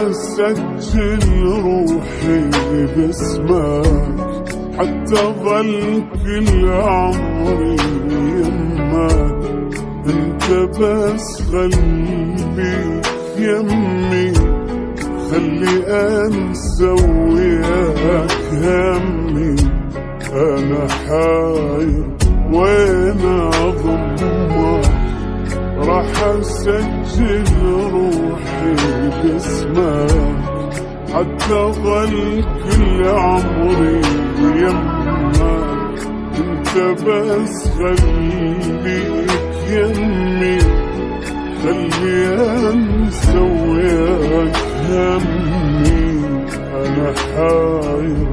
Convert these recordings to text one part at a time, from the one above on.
أسجل روحي باسمك حتى ظل كل عمري يمك. انت بس خليك يمي، خلي انسى وياك همي. انا حاير وين اضمك، راح اسجل روحي باسمك حتى ظل كل عمري يمك. انت بس خليك يمي، خلي انسى وياك همي. انا حاير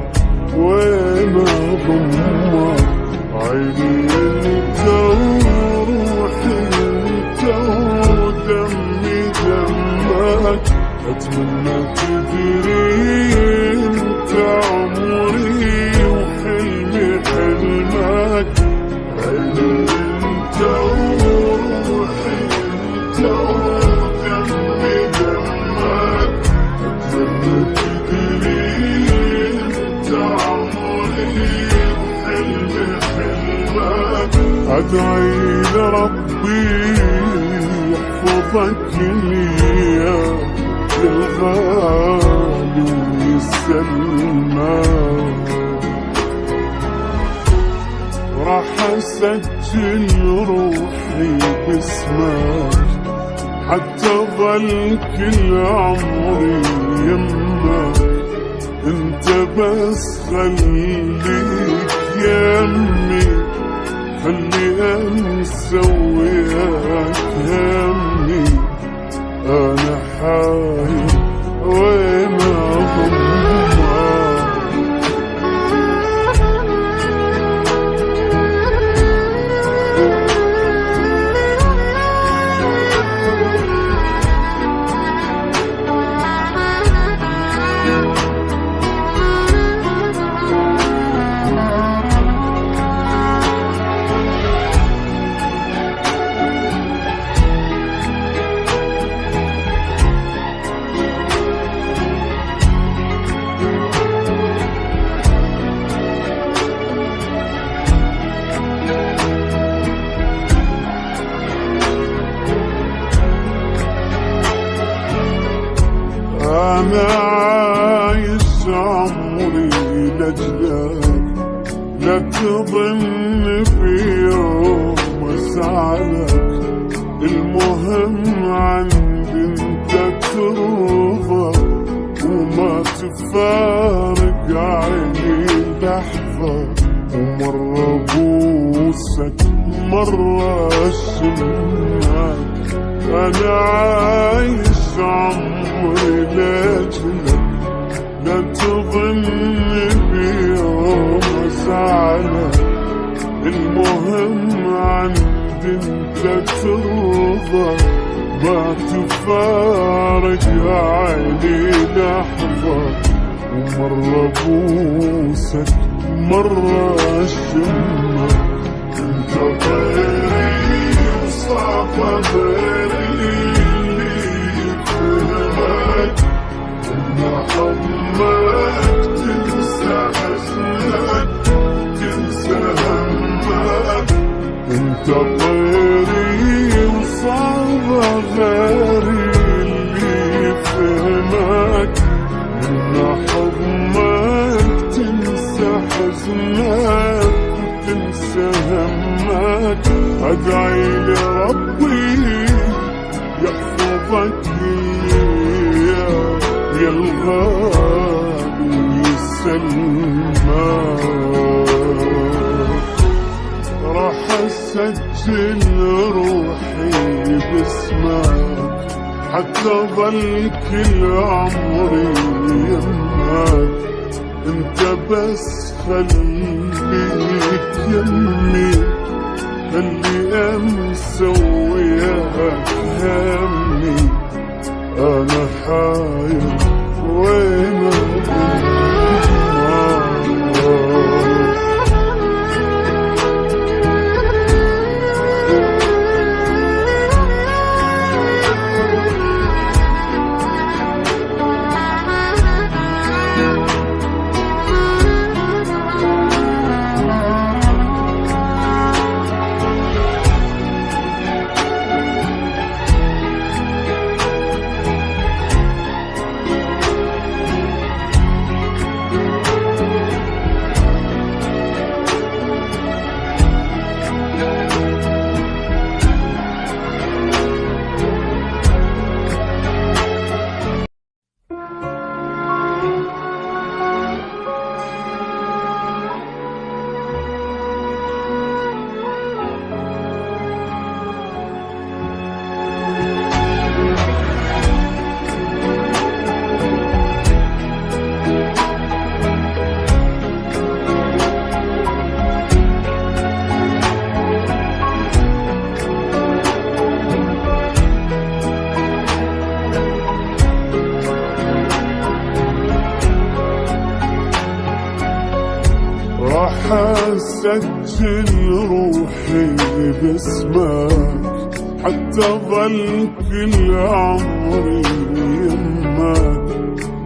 وين اضمك، عيني انت وروحي انت ودمي دمك. اتمنى تدري انت عمري وحلمي حلمك. عيني انت وروحي انت ودمي دمك. اتمنى تدري انت عمري وحلمي حلمك. ادعي لربي يحفظك ليا الغالي ويسلمك. راح اسجل روحي باسمك حتى ظل كل عمري يمك. انت بس خليك يمي، خلي انسى وياك همي. انا حاير وين اضمك. أنا عايش عمري لأجلك، لا تظن في يوم أزعلك. المهم عندي انت ترضى وما تفارق عيني لحظة. ومرة بوسك مرة أشمك. أنا عايش عمري لأجلك، لا تظن بيوم أزعلك. المهم عندي انت ترضى ما تفارق عيني لحظة. ومرة بوسك مرة أشمك. انت غيري وصعب غيري اللي يفهمك. ان حضنك تنسى حزنك تنسى همك. انت غيري وصعب غيري اللي يفهمك. ان حضنك تنسى حزنك وتنسى همك. ادعي لربي يحفظك ليا يا الغالي ويسلمك. راح اسجل روحي باسمك حتى ظل كل عمري يمك. انت بس خليك يمي، خلي انسى وياك همي. انا حاير وين اسجل روحي باسمك حتى ظل كل عمري يمك.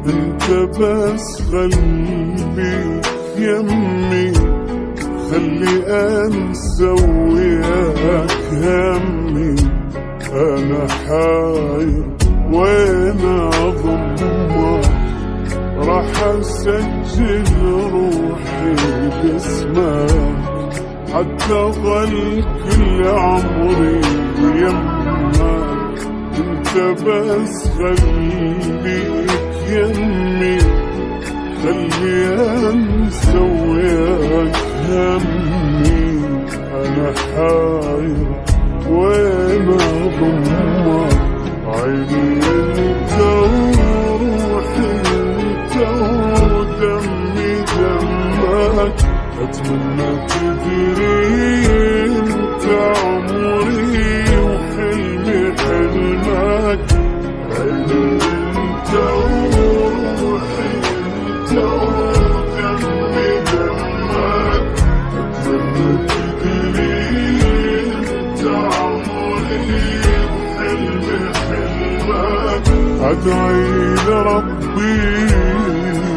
انت بس خليك يمي، خلي انسى وياك همي. انا حاير وين اضمك، راح اسجل روحي باسمك حتى ظل كل عمري يمك. انت بس خليك يمي، خلي انسى وياك همي. انا حاير وين اضمك، عيني انت وروحي انت ودمي دمك. اتمنى تدري انت عمري وحلمي حلمك. عيني انت وروحي انت ودمي دمك. اتمنى تدري انت عمري وحلمي حلمك. ادعي لربي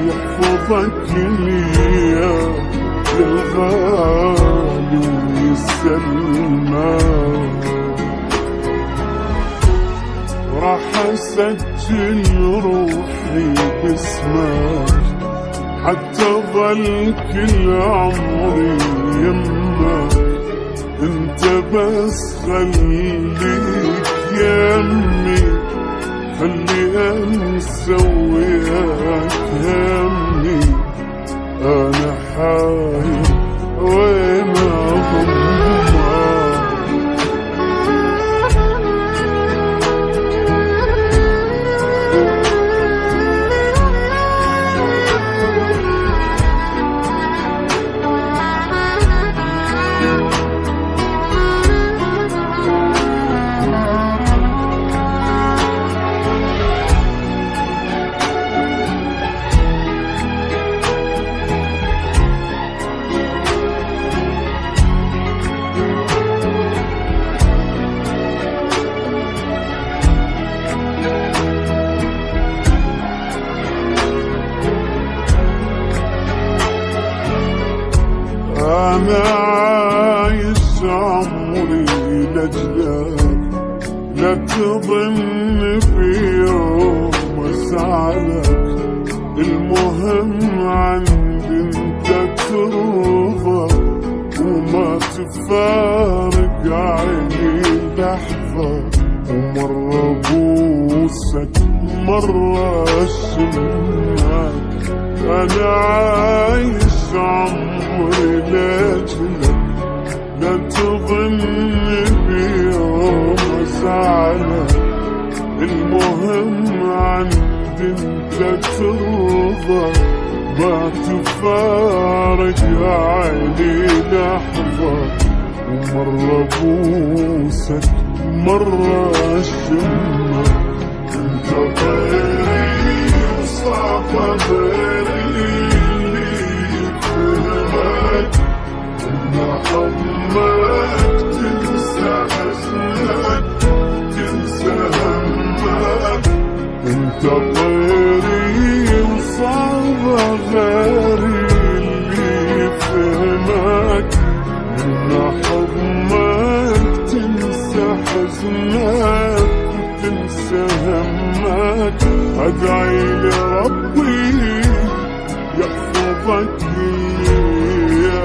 يحفظك ليا الغالي ويسلمك. راح اسجل روحي باسمك حتى ظل كل عمري يمك. انت بس خليك يمي، خلي انسى وياك همي. انا حاير وين اضمك. أنا عايش عمري لأجلك، لا تظن في يوم أزعلك. المهم عندي انت ترضى وما تفارق عيني لحظة. ومرة بوسك مرة أشمك. أنا عايش عمري لأجلك، لا تظن بيوم أزعلك. المهم عندي انت ترضى ما تفارق عيني لحظة. ومرة بوسك مرة أشمك. انت غيري وصعب غيري اللي يفهمك. ان حضنك تنسى حزنك تنسى همك. انت غيري وصعب غيري اللي يفهمك. ان حضنك تنسى حزنك وتنسى همك. ادعي لربي يحفظك ليا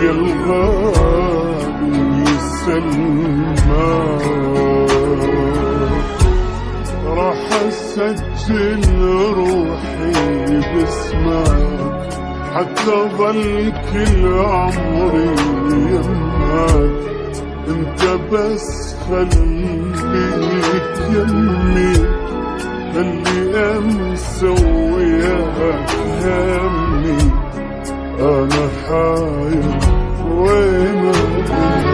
يا الغالي ويسلمك. راح اسجل روحي باسمك حتى ظل كل عمري يمك. انت بس خليك يمي، خلي انسى وياك همي. انا حاير وين اضمك.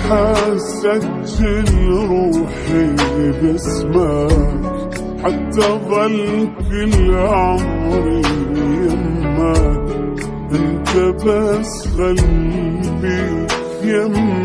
حسجل روحي باسمك، حتى ظل كل عمري يمك، انت بس قلبي يمك.